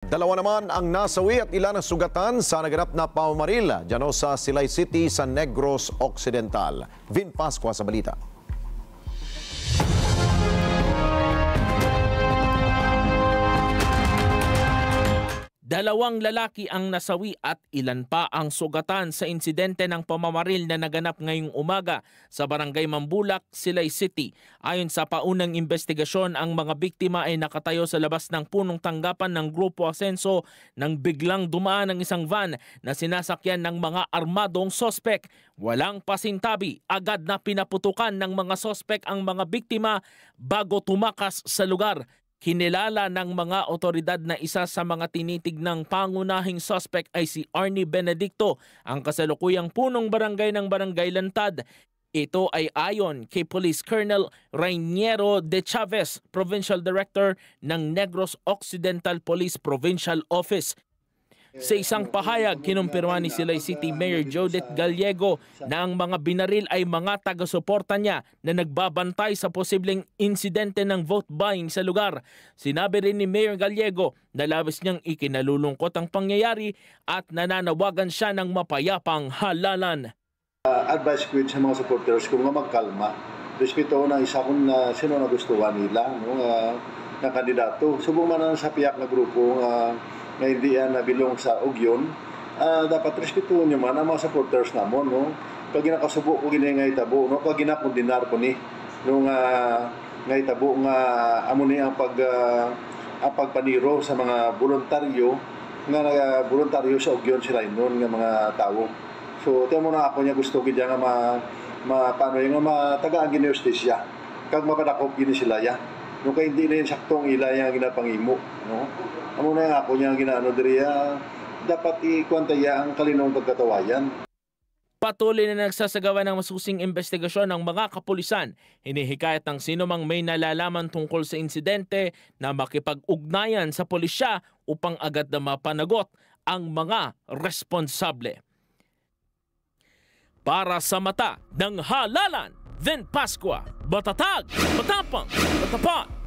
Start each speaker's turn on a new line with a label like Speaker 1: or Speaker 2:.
Speaker 1: Dalawa naman ang nasawi at ilan ang sugatan sa naganap na pamamaril dyan sa Silay City sa Negros Occidental. Vin Pascua sa balita.
Speaker 2: Dalawang lalaki ang nasawi at ilan pa ang sugatan sa insidente ng pamamaril na naganap ngayong umaga sa Barangay Mambulak, Silay City. Ayon sa paunang investigasyon, ang mga biktima ay nakatayo sa labas ng punong tanggapan ng Grupo Asenso nang biglang dumaan ang isang van na sinasakyan ng mga armadong sospek. Walang pasintabi, agad na pinaputukan ng mga sospek ang mga biktima bago tumakas sa lugar. Kinilala ng mga otoridad na isa sa mga tinitignang pangunahing suspect ay si Arnie Benedicto, ang kasalukuyang punong barangay ng Barangay Lantad. Ito ay ayon kay Police Colonel Rainiero de Chavez, Provincial Director ng Negros Occidental Police Provincial Office. Sa isang pahayag, kinumpirma ni Silay City Mayor Jodette Gallego na ang mga binaril ay mga taga-suporta niya na nagbabantay sa posibleng insidente ng vote buying sa lugar. Sinabi rin ni Mayor Gallego na labis niyang ikinalulungkot ang pangyayari at nananawagan siya ng mapayapang halalan.
Speaker 3: Advice ko sa mga supporters kung magkalma. Respeto na isa kung sino na gustuhan nila na kandidato. Subong man sa piyak na grupo na hindi nabilong sa ugyon, dapat respetuhin nyo man ang mga supporters namon. No? Pag ginakasubo ko ngay tabo, no? Pag ginakondinar ko ni, ngay tabo nga amo ni ang pagpaniro sa mga voluntaryo sa ugyon sila noon nga mga tao. So, tiyan mo na ako niya gusto ko nga paano yung matagaan gini justisya. Kag mapadakop gini sila ya. No, kaya hindi na yung saktong ilay ang ginapangimo. No? Amo na yung ako niya ginaano diriya, dapat ikwantaya ang kalinong pagkatawayan.
Speaker 2: Patuloy na nagsasagawa ng masusing investigasyon ng mga kapulisan. Hinihikayat ng sinumang may nalalaman tungkol sa insidente na makipag-ugnayan sa pulisya upang agad na mapanagot ang mga responsable. Para sa mata ng halalan, Vin Pascua, matatag, matapang, matapat.